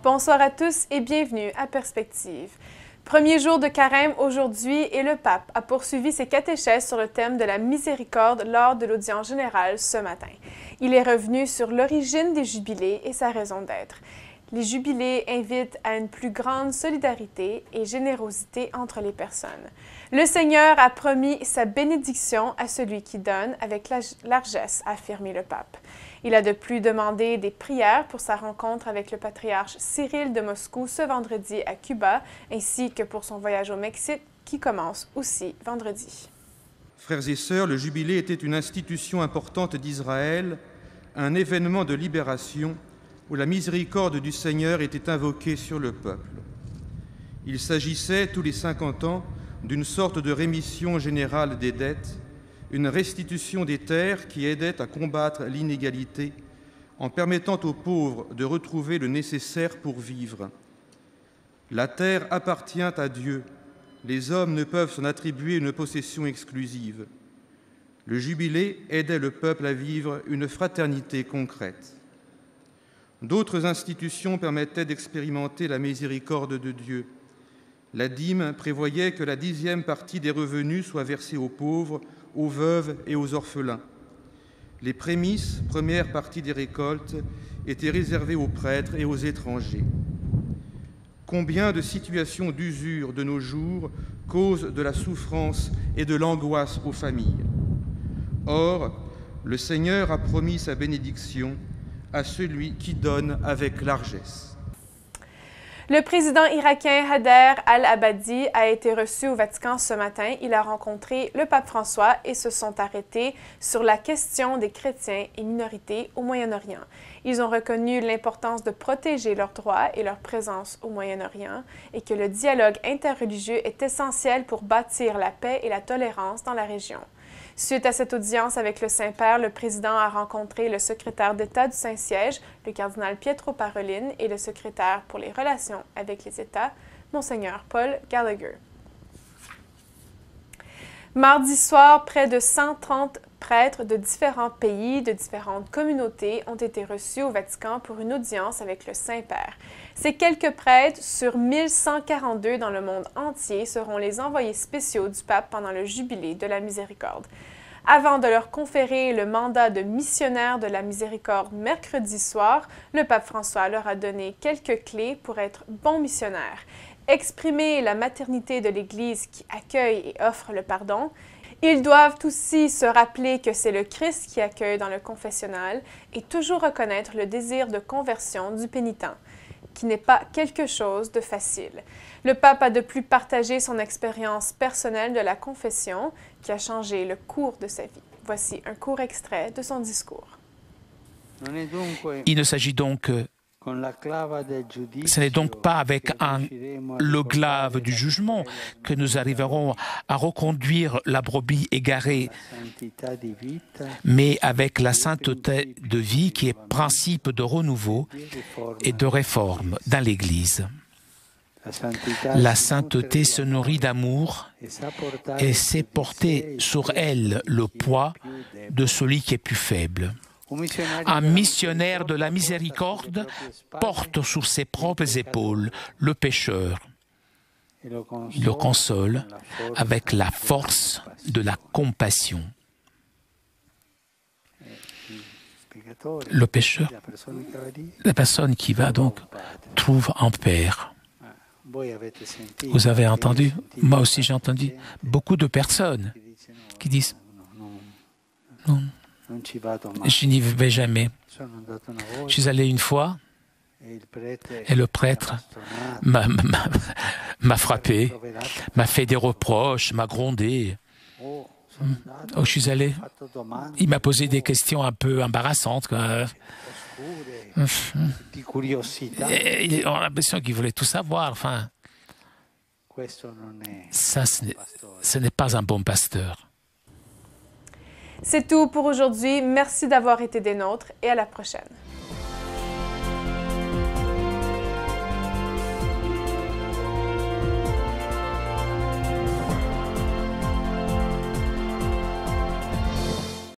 Bonsoir à tous et bienvenue à Perspective. Premier jour de carême aujourd'hui et le pape a poursuivi ses catéchèses sur le thème de la miséricorde lors de l'audience générale ce matin. Il est revenu sur l'origine des jubilés et sa raison d'être. Les jubilés invitent à une plus grande solidarité et générosité entre les personnes. Le Seigneur a promis sa bénédiction à celui qui donne avec largesse, a affirmé le pape. Il a de plus demandé des prières pour sa rencontre avec le patriarche Cyril de Moscou ce vendredi à Cuba, ainsi que pour son voyage au Mexique qui commence aussi vendredi. Frères et sœurs, le jubilé était une institution importante d'Israël, un événement de libération où la miséricorde du Seigneur était invoquée sur le peuple. Il s'agissait, tous les 50 ans, d'une sorte de rémission générale des dettes, une restitution des terres qui aidait à combattre l'inégalité en permettant aux pauvres de retrouver le nécessaire pour vivre. La terre appartient à Dieu. Les hommes ne peuvent s'en attribuer une possession exclusive. Le jubilé aidait le peuple à vivre une fraternité concrète. D'autres institutions permettaient d'expérimenter la miséricorde de Dieu. La dîme prévoyait que la 10e partie des revenus soit versée aux pauvres, aux veuves et aux orphelins. Les prémices, première partie des récoltes, étaient réservées aux prêtres et aux étrangers. Combien de situations d'usure de nos jours causent de la souffrance et de l'angoisse aux familles. Or, le Seigneur a promis sa bénédiction à celui qui donne avec largesse. Le président irakien Haider al-Abadi a été reçu au Vatican ce matin. Il a rencontré le pape François et se sont arrêtés sur la question des chrétiens et minorités au Moyen-Orient. Ils ont reconnu l'importance de protéger leurs droits et leur présence au Moyen-Orient et que le dialogue interreligieux est essentiel pour bâtir la paix et la tolérance dans la région. Suite à cette audience avec le Saint-Père, le président a rencontré le secrétaire d'État du Saint-Siège, le cardinal Pietro Parolin, et le secrétaire pour les relations avec les États, Monseigneur Paul Gallagher. Mardi soir, près de 130 prêtres de différents pays, de différentes communautés ont été reçus au Vatican pour une audience avec le Saint-Père. Ces quelques prêtres sur 1142 dans le monde entier seront les envoyés spéciaux du pape pendant le jubilé de la miséricorde. Avant de leur conférer le mandat de missionnaire de la miséricorde mercredi soir, le pape François leur a donné quelques clés pour être bons missionnaires. Exprimer la maternité de l'Église qui accueille et offre le pardon. Ils doivent aussi se rappeler que c'est le Christ qui accueille dans le confessionnal et toujours reconnaître le désir de conversion du pénitent, qui n'est pas quelque chose de facile. Le pape a de plus partagé son expérience personnelle de la confession qui a changé le cours de sa vie. Voici un court extrait de son discours. Il ne s'agit donc ce n'est donc pas avec le glaive du jugement que nous arriverons à reconduire la brebis égarée, mais avec la sainteté de vie qui est principe de renouveau et de réforme dans l'Église. La sainteté se nourrit d'amour et sait porter sur elle le poids de celui qui est plus faible. Un missionnaire de la miséricorde porte sur ses propres épaules le pécheur. Il le console avec la force de la compassion. Le pécheur, la personne qui va donc, trouve un père. Vous avez entendu, moi aussi j'ai entendu, beaucoup de personnes qui disent « Non, je n'y vais jamais. Je suis allé une fois et le prêtre m'a frappé, m'a fait des reproches, m'a grondé. Je suis allé, il m'a posé des questions un peu embarrassantes. Et on a l'impression qu'il voulait tout savoir. Enfin, ça, ce n'est pas un bon pasteur. C'est tout pour aujourd'hui. Merci d'avoir été des nôtres et à la prochaine.